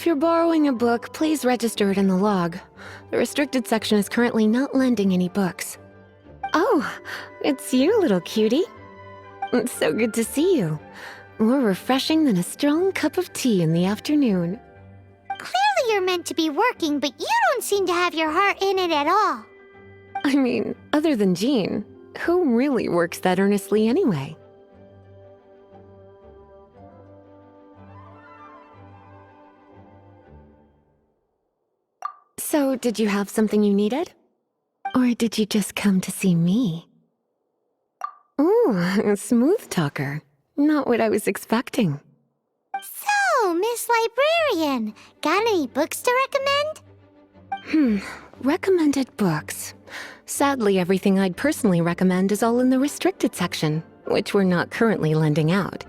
If you're borrowing a book, please register it in the log. The restricted section is currently not lending any books. Oh, it's you, little cutie. It's so good to see you. More refreshing than a strong cup of tea in the afternoon. Clearly you're meant to be working, but you don't seem to have your heart in it at all. I mean, other than Jean, who really works that earnestly anyway? So, did you have something you needed? Or did you just come to see me? Ooh, a smooth talker. Not what I was expecting. So, Miss Librarian, got any books to recommend? Recommended books. Sadly, everything I'd personally recommend is all in the restricted section, which we're not currently lending out.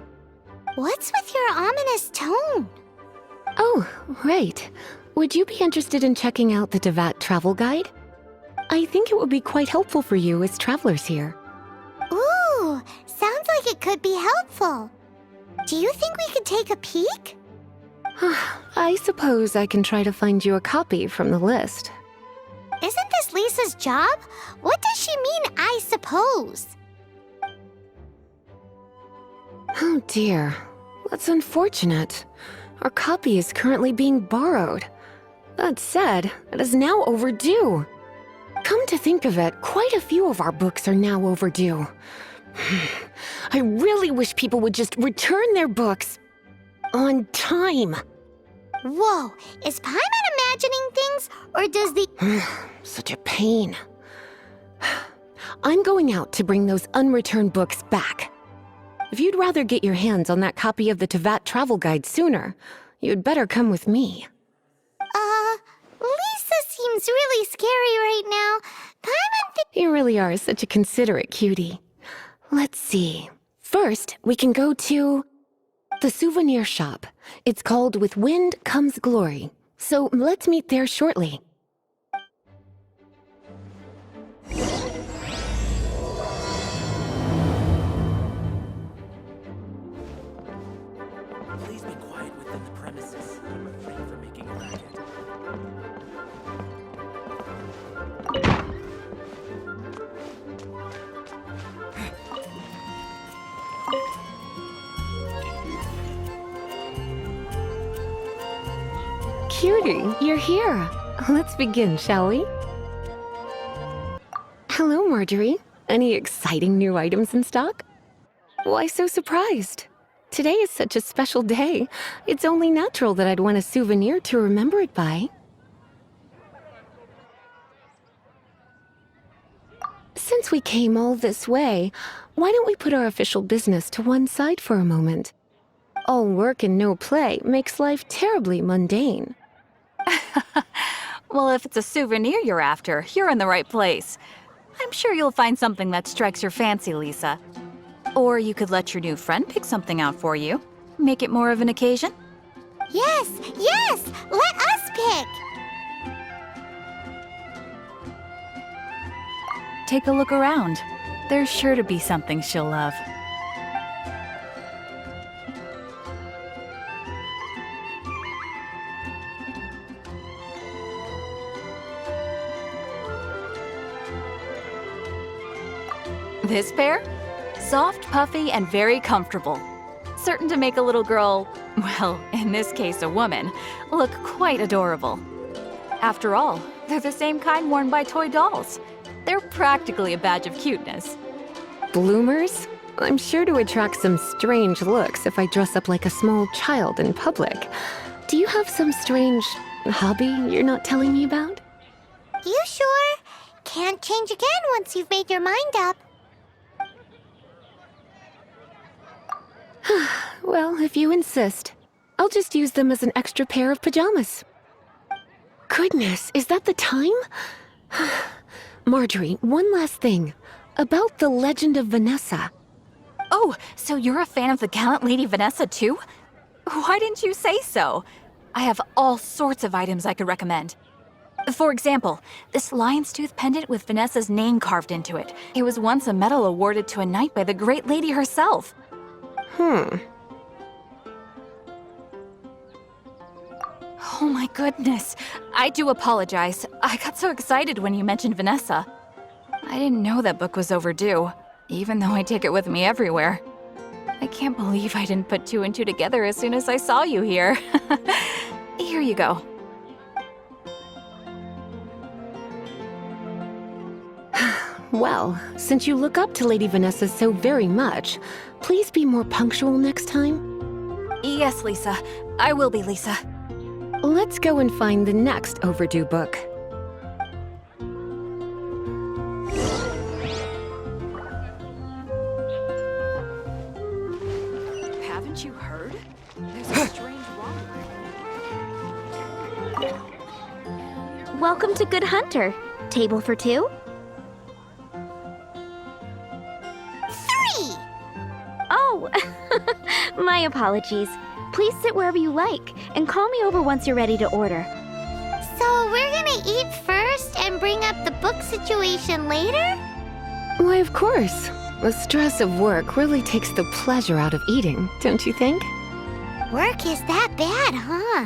What's with your ominous tone? Oh, right. Would you be interested in checking out the Devat travel guide? I think it would be quite helpful for you as travelers here. Ooh, sounds like it could be helpful. Do you think we could take a peek? I suppose I can try to find you a copy from the list. Isn't this Lisa's job? What does she mean, I suppose? Oh dear, that's unfortunate. Our copy is currently being borrowed. That said, it is now overdue. Come to think of it, quite a few of our books are now overdue. I really wish people would just return their books on time. Whoa, is Paimon imagining things, or does the... Such a pain. I'm going out to bring those unreturned books back. If you'd rather get your hands on that copy of the Tevat travel guide sooner, you'd better come with me. Lisa seems really scary right now. You really are such a considerate cutie. Let's see. First, we can go to the souvenir shop. It's called With Wind Comes Glory. So let's meet there shortly. Please be quiet within the premises. I'm afraid for making a racket. Cutie, you're here. Let's begin, shall we? Hello, Marjorie. Any exciting new items in stock? Why so surprised? Today is such a special day. It's only natural that I'd want a souvenir to remember it by. Since we came all this way, why don't we put our official business to one side for a moment? All work and no play makes life terribly mundane. Well, if it's a souvenir you're after, you're in the right place. I'm sure you'll find something that strikes your fancy, Lisa. Or you could let your new friend pick something out for you. Make it more of an occasion. Yes, yes! Let us pick! Take a look around. There's sure to be something she'll love. This pair? Soft, puffy, and very comfortable. Certain to make a little girl, well, in this case a woman, look quite adorable. After all, they're the same kind worn by toy dolls. They're practically a badge of cuteness. Bloomers? I'm sure to attract some strange looks if I dress up like a small child in public. Do you have some strange hobby you're not telling me about? You sure? Can't change again once you've made your mind up. Well, if you insist, I'll just use them as an extra pair of pajamas. Goodness, is that the time? Marjorie, one last thing. About the legend of Vanessa. Oh, so you're a fan of the gallant Lady Vanessa too? Why didn't you say so? I have all sorts of items I could recommend. For example, this lion's tooth pendant with Vanessa's name carved into it. It was once a medal awarded to a knight by the great lady herself. Oh my goodness. I do apologize. I got so excited when you mentioned Vanessa. I didn't know that book was overdue, even though I take it with me everywhere. I can't believe I didn't put two and two together as soon as I saw you here. Here you go. Well, since you look up to Lady Vanessa so very much, please be more punctual next time. Yes, Lisa. I will be, Lisa. Let's go and find the next overdue book. Haven't you heard? There's a strange wrong. Welcome to Good Hunter. Table for two? 3! Oh, my apologies. Please sit wherever you like and call me over once you're ready to order. So we're gonna eat first and bring up the book situation later? Why, of course. The stress of work really takes the pleasure out of eating, don't you think? Work is that bad, huh?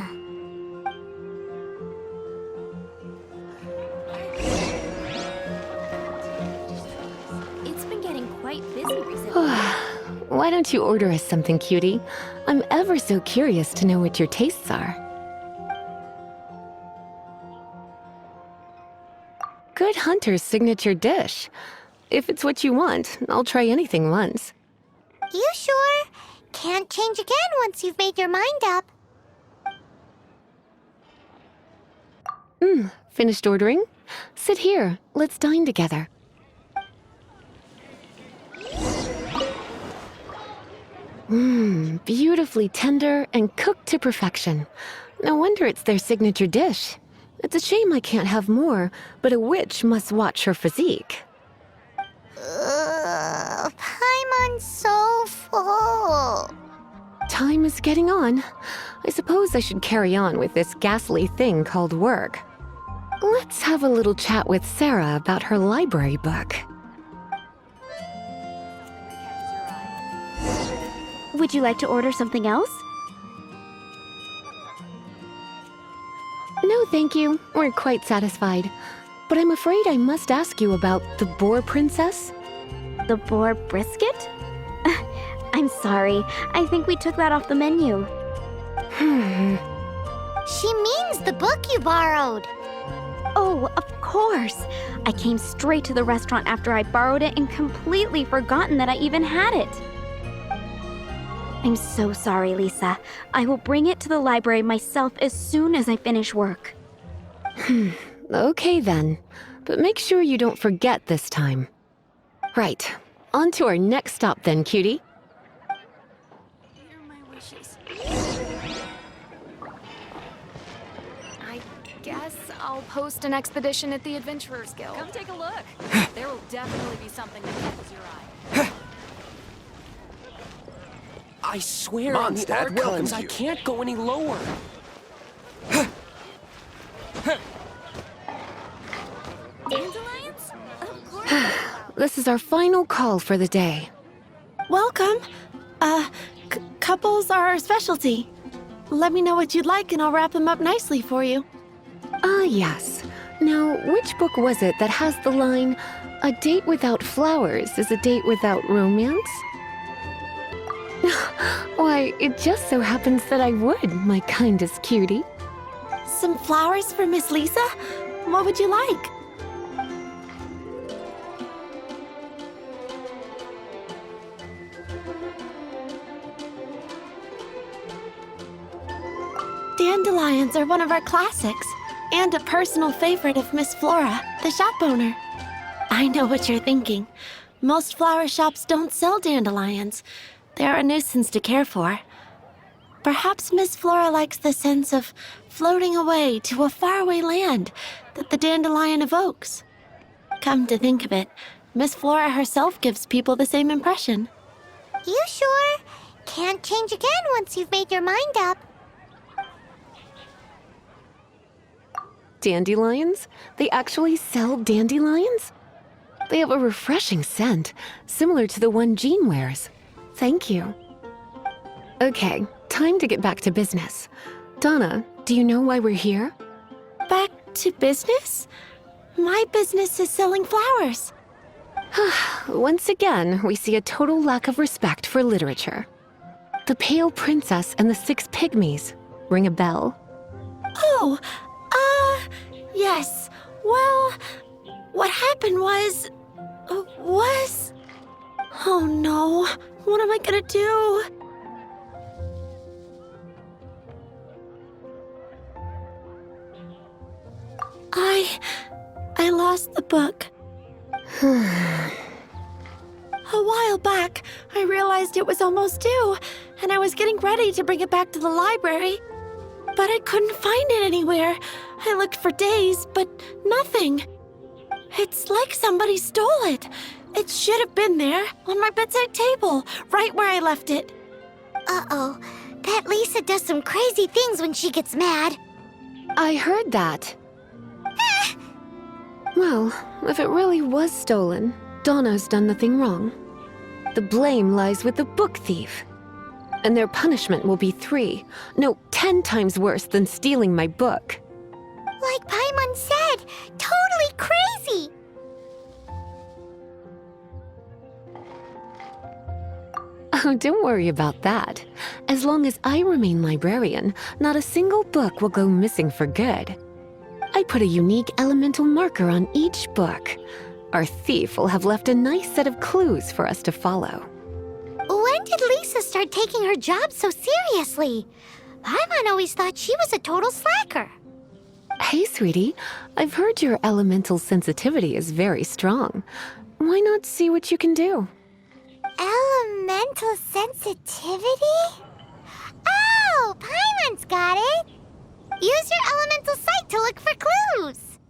It's been getting quite busy recently. Why don't you order us something, cutie? I'm ever so curious to know what your tastes are. Good Hunter's signature dish. If it's what you want, I'll try anything once. You sure? Can't change again once you've made your mind up. Finished ordering? Sit here. Let's dine together. Beautifully tender and cooked to perfection. No wonder it's their signature dish. It's a shame I can't have more, but a witch must watch her physique. Paimon's so full. Time is getting on. I suppose I should carry on with this ghastly thing called work. Let's have a little chat with Sarah about her library book. Would you like to order something else? No, thank you. We're quite satisfied. But I'm afraid I must ask you about the Boar Princess. The boar brisket? I'm sorry. I think we took that off the menu. She means the book you borrowed. Oh, of course. I came straight to the restaurant after I borrowed it and completely forgotten that I even had it. I'm so sorry, Lisa. I will bring it to the library myself as soon as I finish work. Okay then. But make sure you don't forget this time. Right. On to our next stop then, cutie. Here are my wishes. I guess I'll post an expedition at the Adventurers Guild. Come take a look. There will definitely be something that catches your eye. I swear on the Mondstadt art welcomes, welcomes I you. can't go any lower. Dandelions? Of course. This is our final call for the day. Welcome. Couples are our specialty. Let me know what you'd like and I'll wrap them up nicely for you. Ah, yes. Now, which book was it that has the line, "A date without flowers is a date without romance"? Why, it just so happens that I would, my kindest cutie. Some flowers for Miss Lisa? What would you like? Dandelions are one of our classics, and a personal favorite of Miss Flora, the shop owner. I know what you're thinking. Most flower shops don't sell dandelions. They're a nuisance to care for. Perhaps Miss Flora likes the sense of floating away to a faraway land that the dandelion evokes. Come to think of it, Miss Flora herself gives people the same impression. You sure? Can't change again once you've made your mind up. Dandelions? They actually sell dandelions? They have a refreshing scent, similar to the one Jean wears. Thank you. Okay, time to get back to business. Donna, Do you know why we're here? Back to business? My business is selling flowers. Once again, we see a total lack of respect for literature. The Pale Princess and the Six Pygmies. Ring a bell? Oh, yes. Well, what happened was... Oh no, what am I gonna do? I lost the book. A while back, I realized it was almost due, and I was getting ready to bring it back to the library. But I couldn't find it anywhere. I looked for days, but nothing. It's like somebody stole it. It should have been there, on my bedside table, right where I left it. Uh-oh. That Lisa does some crazy things when she gets mad. I heard that. Well, if it really was stolen, Donna's done nothing wrong. The blame lies with the book thief. And their punishment will be 10 times worse than stealing my book. Like Paimon said, totally crazy. Oh, don't worry about that. As long as I remain librarian, not a single book will go missing for good. I put a unique elemental marker on each book. Our thief will have left a nice set of clues for us to follow. When did Lisa start taking her job so seriously? Paimon always thought she was a total slacker. Hey, sweetie, I've heard your elemental sensitivity is very strong. Why not see what you can do? Elemental sensitivity? Oh, Paimon's got it! Use your elemental sight to look for clues!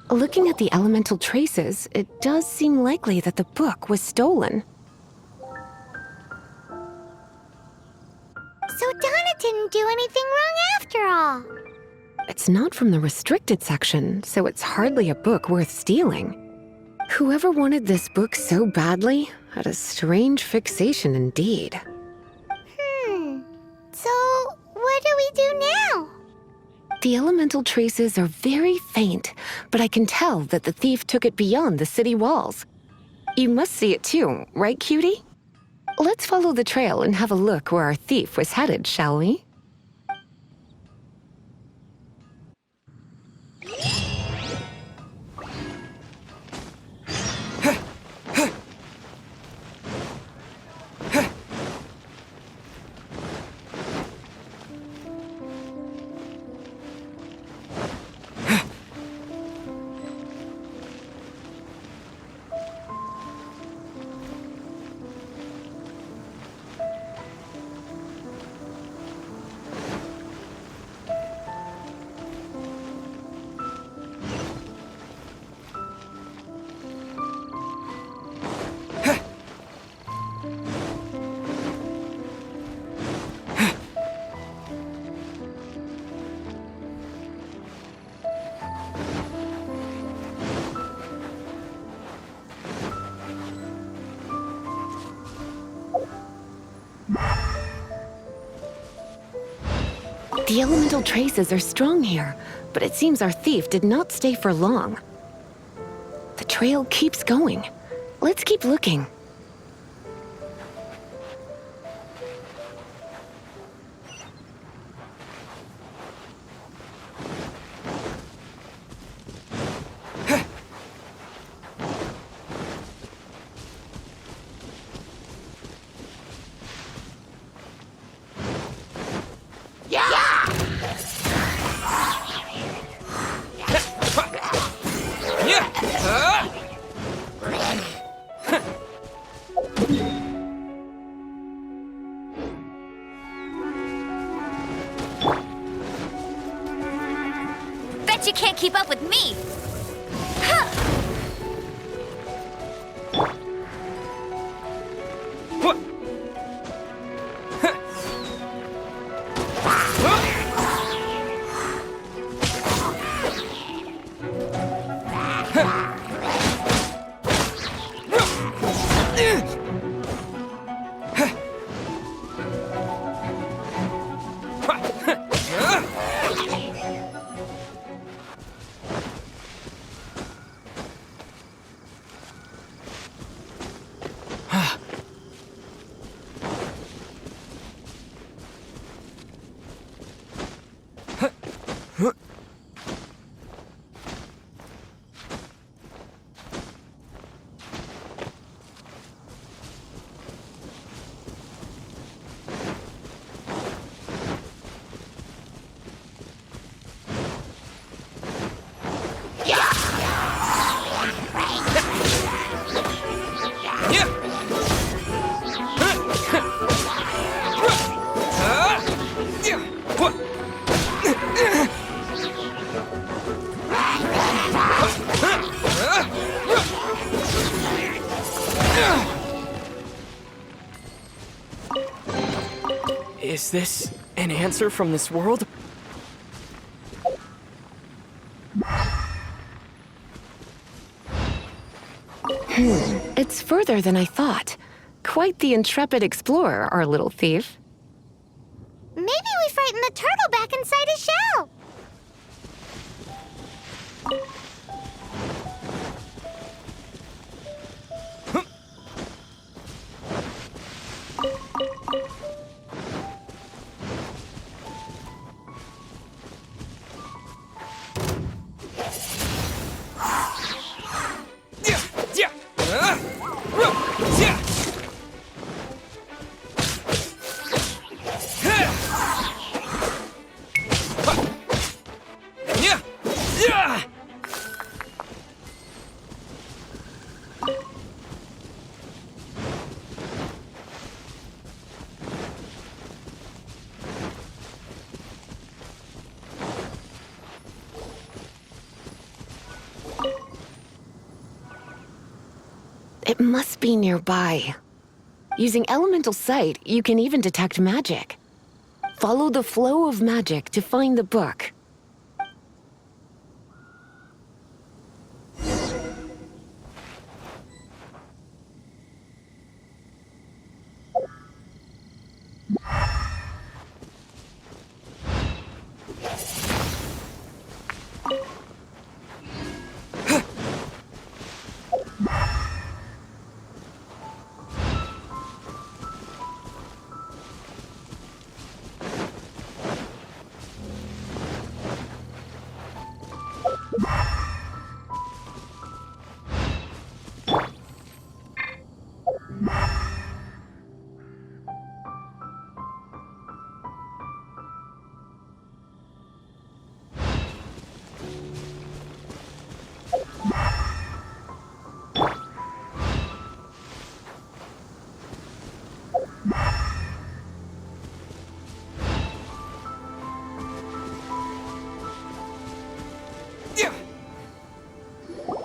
Looking at the elemental traces, it does seem likely that the book was stolen. So Donna didn't do anything wrong after all. It's not from the restricted section, so it's hardly a book worth stealing. Whoever wanted this book so badly had a strange fixation indeed. So what do we do now? The elemental traces are very faint, but I can tell that the thief took it beyond the city walls. You must see it too, right, cutie? Let's follow the trail and have a look where our thief was headed, shall we? The elemental traces are strong here, but it seems our thief did not stay for long. The trail keeps going. Let's keep looking. Is this an answer from this world? It's further than I thought. Quite the intrepid explorer, our little thief. Maybe we frightened the turtle back inside his shell. It must be nearby. Using elemental sight, you can even detect magic. Follow the flow of magic to find the book.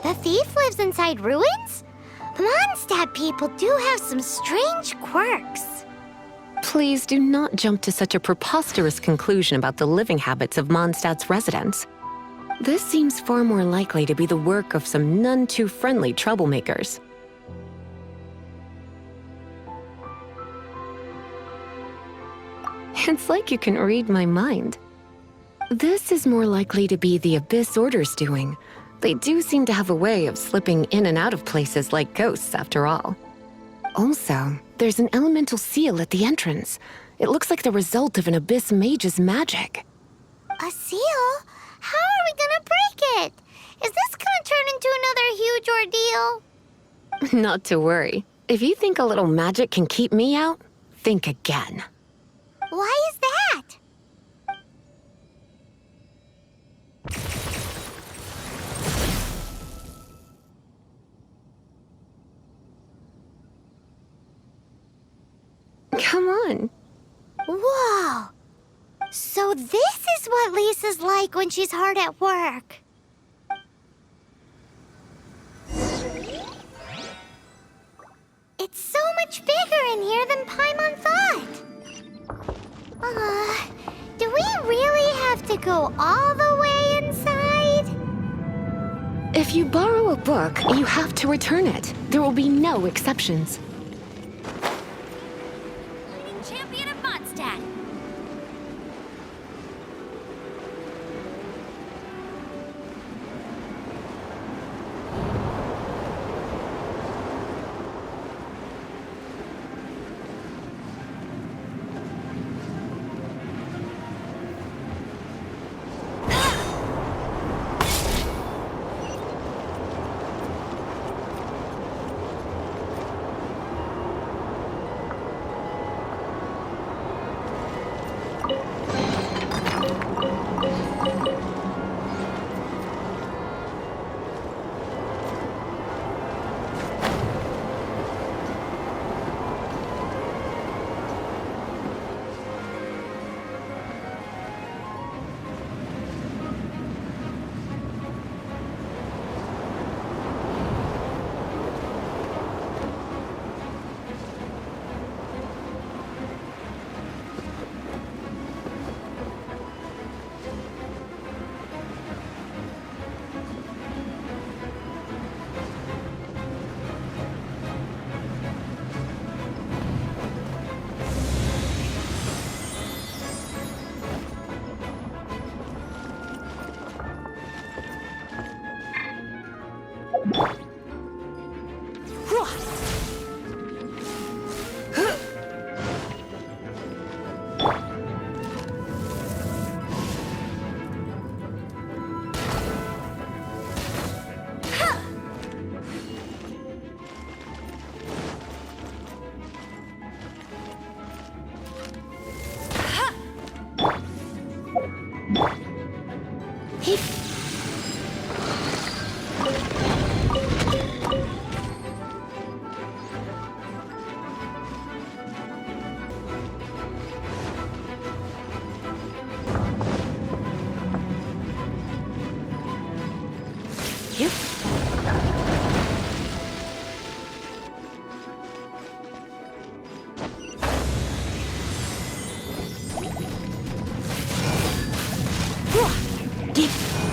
The thief lives inside ruins? Mondstadt people do have some strange quirks. Please do not jump to such a preposterous conclusion about the living habits of Mondstadt's residents. This seems far more likely to be the work of some none too friendly troublemakers. It's like you can read my mind. This is more likely to be the Abyss Order's doing. They do seem to have a way of slipping in and out of places like ghosts, after all. Also, there's an elemental seal at the entrance. It looks like the result of an Abyss mage's magic. A seal? How are we gonna break it? Is this gonna turn into another huge ordeal? Not to worry. If you think a little magic can keep me out, think again. Why is that? Come on. Whoa! So this is what Lisa's like when she's hard at work. It's so much bigger in here than Paimon thought. Do we really have to go all the way inside? If you borrow a book, you have to return it. There will be no exceptions. Champion of Mondstadt.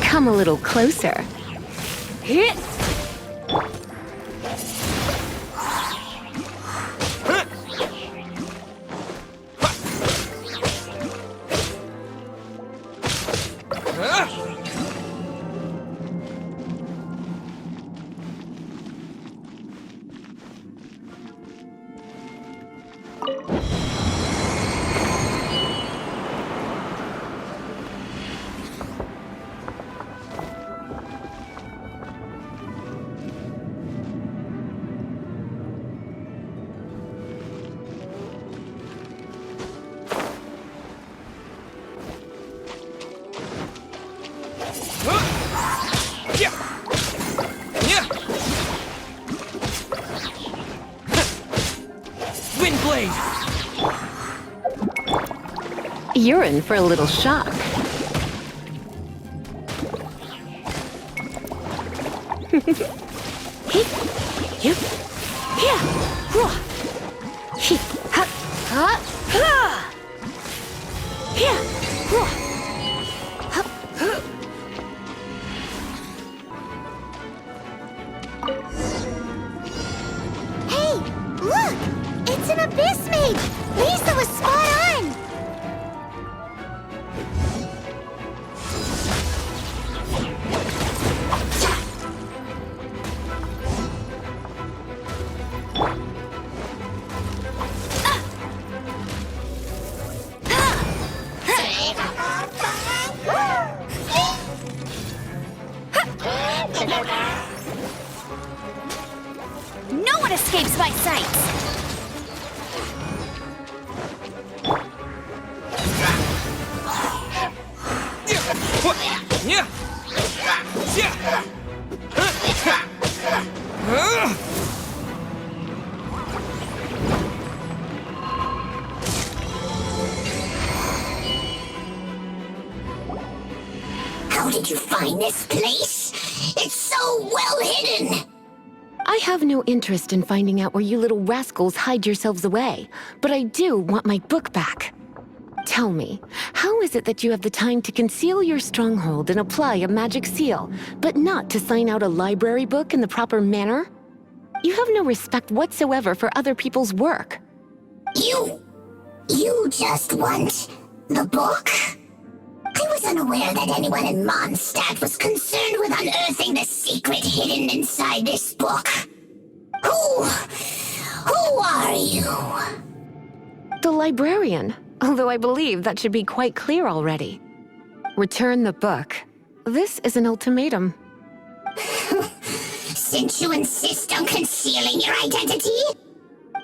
Come a little closer. Windblade! You're in for a little shock. Hey, look! It's an abyss mage! Lisa was spot on! No one escapes my sights! How did you find this place? It's so well hidden! I have no interest in finding out where you little rascals hide yourselves away, but I do want my book back. Tell me, how is it that you have the time to conceal your stronghold and apply a magic seal, but not to sign out a library book in the proper manner? You have no respect whatsoever for other people's work. You just want the book? I was unaware that anyone in Mondstadt was concerned with unearthing the secret hidden inside this book. Who are you? The librarian, although I believe that should be quite clear already. Return the book. This is an ultimatum. Since you insist on concealing your identity,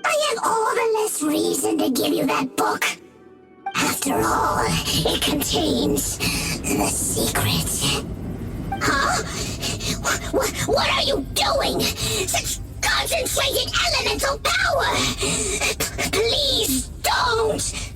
I have all the less reason to give you that book. After all, it contains the secret. Huh? What are you doing? Such concentrated elemental power! Please don't!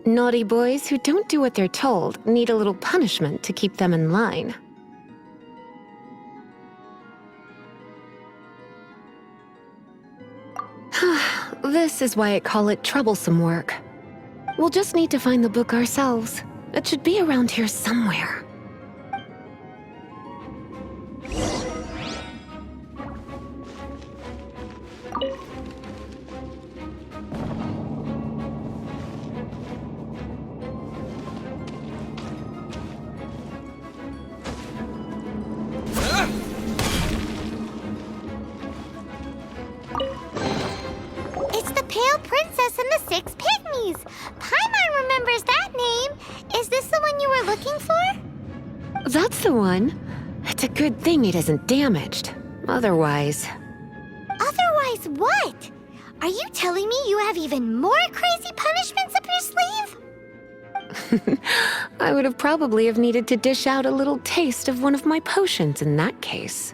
Naughty boys who don't do what they're told need a little punishment to keep them in line. This is why I call it troublesome work. We'll just need to find the book ourselves. It should be around here somewhere. It's the Pale Princess and the Six Pygmies. Paimon remembers that name. Is this the one you were looking for? That's the one. It's a good thing it isn't damaged. Otherwise... Otherwise what? Are you telling me you have even more crazy punishments up your sleeve? I would have probably have needed to dish out a little taste of one of my potions in that case.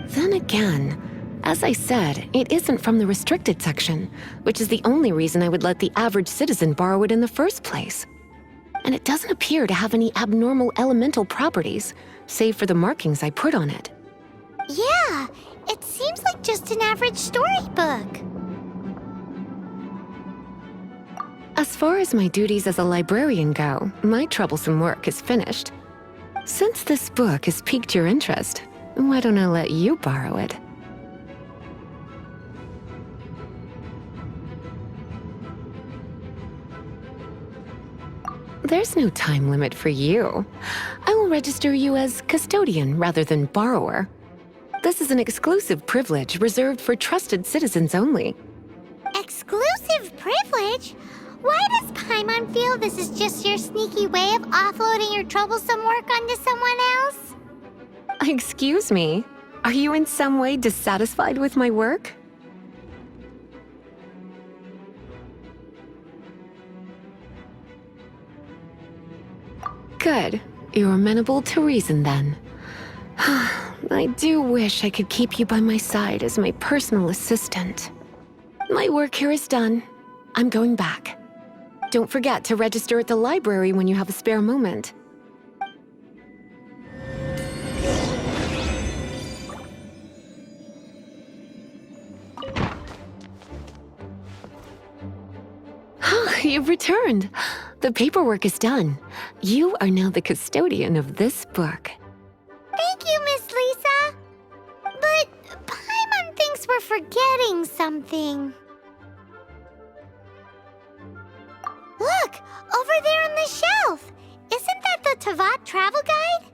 Then again, as I said, it isn't from the restricted section, which is the only reason I would let the average citizen borrow it in the first place. And it doesn't appear to have any abnormal elemental properties, save for the markings I put on it. Yeah, it seems like just an average storybook. As far as my duties as a librarian go, my troublesome work is finished. Since this book has piqued your interest, why don't I let you borrow it? There's no time limit for you. I will register you as custodian rather than borrower. This is an exclusive privilege reserved for trusted citizens only. Exclusive privilege? Why does Paimon feel this is just your sneaky way of offloading your troublesome work onto someone else? Excuse me, are you in some way dissatisfied with my work? Good. You're amenable to reason then. I do wish I could keep you by my side as my personal assistant. My work here is done. I'm going back. Don't forget to register at the library when you have a spare moment. You've returned. The paperwork is done. You are now the custodian of this book. Thank you, Miss Lisa. But Paimon thinks we're forgetting something. Look, over there on the shelf. Isn't that the Tavat travel guide?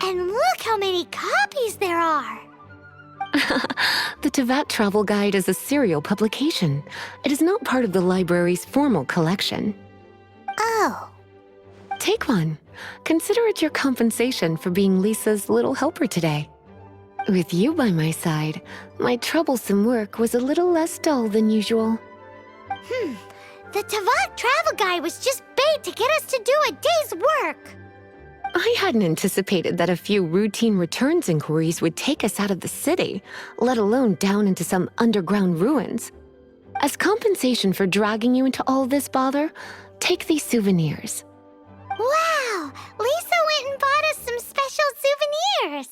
And look how many copies there are. The Tavat Travel Guide is a serial publication. It is not part of the library's formal collection. Oh. Take one. Consider it your compensation for being Lisa's little helper today. With you by my side, my troublesome work was a little less dull than usual. The Tavat travel guide was just bait to get us to do a day's work. I hadn't anticipated that a few routine returns inquiries would take us out of the city, let alone down into some underground ruins. As compensation for dragging you into all this bother, take these souvenirs. Wow! Lisa went and bought us some special souvenirs!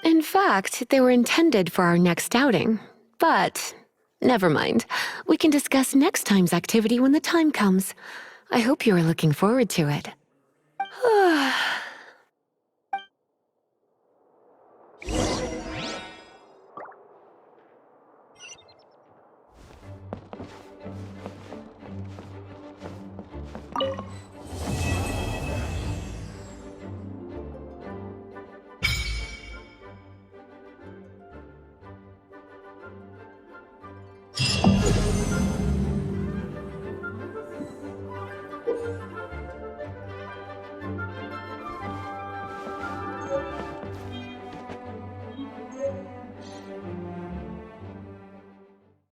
In fact, they were intended for our next outing. But never mind. We can discuss next time's activity when the time comes. I hope you are looking forward to it.